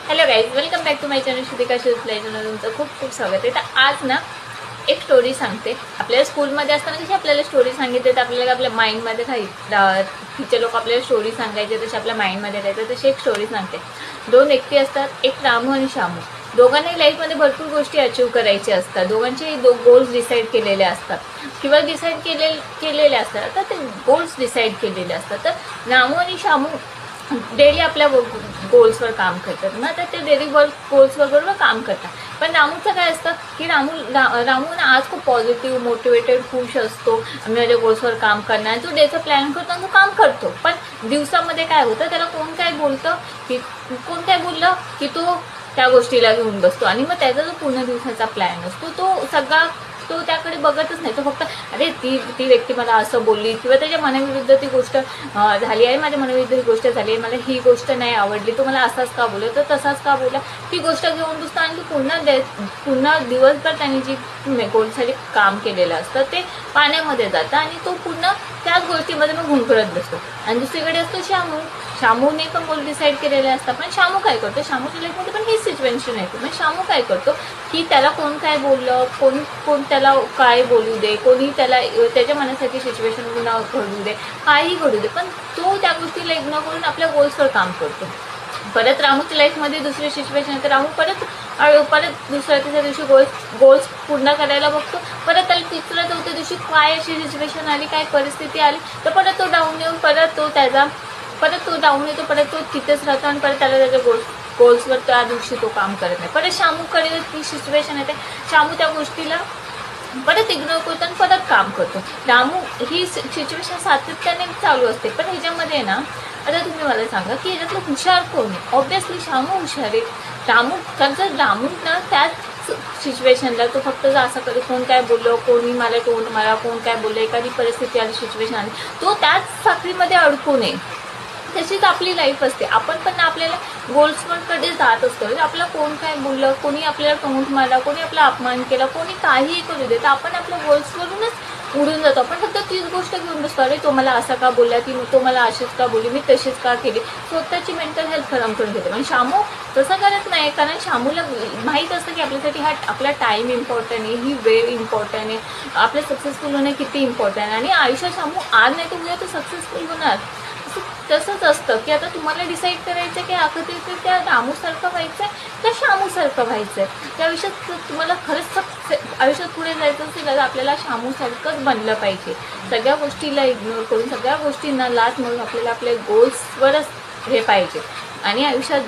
Hello guys, welcome back to my channel Shrutika शिवप्ले channel. तुमचं खूप खूप स्वागत आहे. तर आज ना एक स्टोरी सांगते. आपल्याला स्कूलमध्ये असताना कशी आपल्याला स्टोरी सांगितली तर आपल्याला आपल्या माइंडमध्ये टीचर लोक आपल्याला स्टोरी सांगायचे तसे आपल्या माइंडमध्ये राहायचं. तशी एक स्टोरी सांगते. दोन व्यक्ती असतात, एक रामू आणि श्यामू. दोघांनाही लाईफमध्ये भरपूर गोष्टी अचीव करायच्या असतात. दोघांचे गोल्स डिसाईड केलेले असतात किंवा डिसाईड केलेले असतात. तर ते गोल्स डिसाईड केलेले असतात. तर रामू आणि श्यामू डेली आपल्या गोल्सवर काम करतात ना. तर ते डेली गोल्सवर बरोबर काम करतात. पण रामूचं काय असतं की रामू ना आज खूप पॉझिटिव्ह, मोटिवेटेड, खुश असतो. आम्ही माझ्या गोल्सवर काम करणार. जो डेचं प्लॅन करतो आणि तो काम करतो. पण दिवसामध्ये काय होतं, त्याला कोण काय बोलतं की कोण काय बोललं की तो त्या गोष्टीला घेऊन बसतो आणि मग त्याचा जो पूर्ण दिवसाचा प्लॅन असतो तो त्याकडे बघतच नाही. तो फक्त अरे ती व्यक्ती मला असं बोलली किंवा त्याच्या मनाविरुद्ध ती गोष्ट झाली आहे, माझ्या मनाविरुद्ध ही गोष्ट झाली आहे, मला ही गोष्ट नाही आवडली, तो मला असाच का बोलला, तर तसाच का बोलला, ती गोष्ट घेऊन बसतो आणि ती पुन्हा दिवसभर त्यांनी जी गोलसाठी काम केलेलं असतं ते पाण्यामध्ये जातं आणि तो पुन्हा त्याच गोष्टीमध्ये मग गुंफरत बसतो. आणि दुसरीकडे असतो श्यामूने पण गोल डिसाईड केलेले असतात. पण श्यामू काय करतो, श्यामूच्या लाईफमध्ये पण हीच सिच्युएशन आहे. पण श्यामू काय करतो की त्याला कोण काय बोललं, कोण त्याला काय बोलू दे, कोणी त्याला त्याच्या मनासाठी सिच्युएशन पुन्हा घडू दे, काही घडू दे, पण तो त्या गोष्टीला इग्नोर करून आपल्या गोल्सवर काम करतो. परत रामूच्या लाईफमध्ये दुसरी सिच्युएशन आहे. तर रामू परत दुसऱ्या तिसऱ्या दिवशी गोल्स पूर्ण करायला बघतो. परत त्याला तिसऱ्या चौथ्या दिवशी काय अशी सिच्युएशन आली, काय परिस्थिती आली, तर परत तो डाऊन येऊन परत तो डाऊन येतो. परत तो तिथेच राहतो आणि परत त्याला त्याच्या गोल्सवर त्या दिवशी तो काम करत नाही. परत श्यामूकडे ती सिच्युएशन येते. श्यामू त्या गोष्टीला परत इग्नोर करतो आणि परत काम करतो. रामू ही सिच्युएशन सातत्याने चालू असते. पण ह्याच्यामध्ये ना, आता तुम्ही मला सांगा की ह्याच्यातलं हुशार कोण आहे? ऑब्विसली श्यामू हुशार आहे. रामू ना त्याच सिच्युएशनला तो फक्त असं कधी कोण काय बोललं, मला कोण काय बोललं, एखादी परिस्थिती आली, सिच्युएशन आली, तो त्याच साखळीमध्ये अडकू नये. तशीच आपली लाईफ असते. आपण पण आपल्याला गोल्सकडे जात असतो. आपल्याला कोण काय बोललं, कोणी आपल्याला टोंट मारला, कोणी आपला अपमान केला, कोणी काहीही करू दे, तर आपण आपल्या गोल्सवरूनच उडून जातो. आपण फक्त तीच गोष्ट घेऊन बसतो, अरे तो मला असा का बोलला, तो मला अशीच का बोलली, मी तशीच का केली, स्वतःची मेंटल हेल्थ खराब करून घेते. पण श्यामू तसं करत नाही, कारण श्यामूला माहीत असतं की आपल्यासाठी आपला टाईम इम्पॉर्टंट आहे, ही वेळ इम्पॉर्टंट आहे, आपलं सक्सेसफुल होणं किती इम्पॉर्टंट आहे. आणि आयुष्यात श्यामू आज नाही तर उद्या तो सक्सेसफुल होणार. तसंच असतं की आता तुम्हाला डिसाईड करायचं की अगदी त्या रामूसारखं व्हायचं आहे का श्यामूसारखं व्हायचं आहे. त्या आयुष्यात तुम्हाला खरंच आयुष्यात पुढे जायचं असेल तर आपल्याला श्यामूसारखंच बनलं पाहिजे. सगळ्या गोष्टीला इग्नोर करून, सगळ्या गोष्टींना लाथ म्हणून आपल्याला आपल्या गोल्सवरच हे पाहिजे. आणि आयुष्यात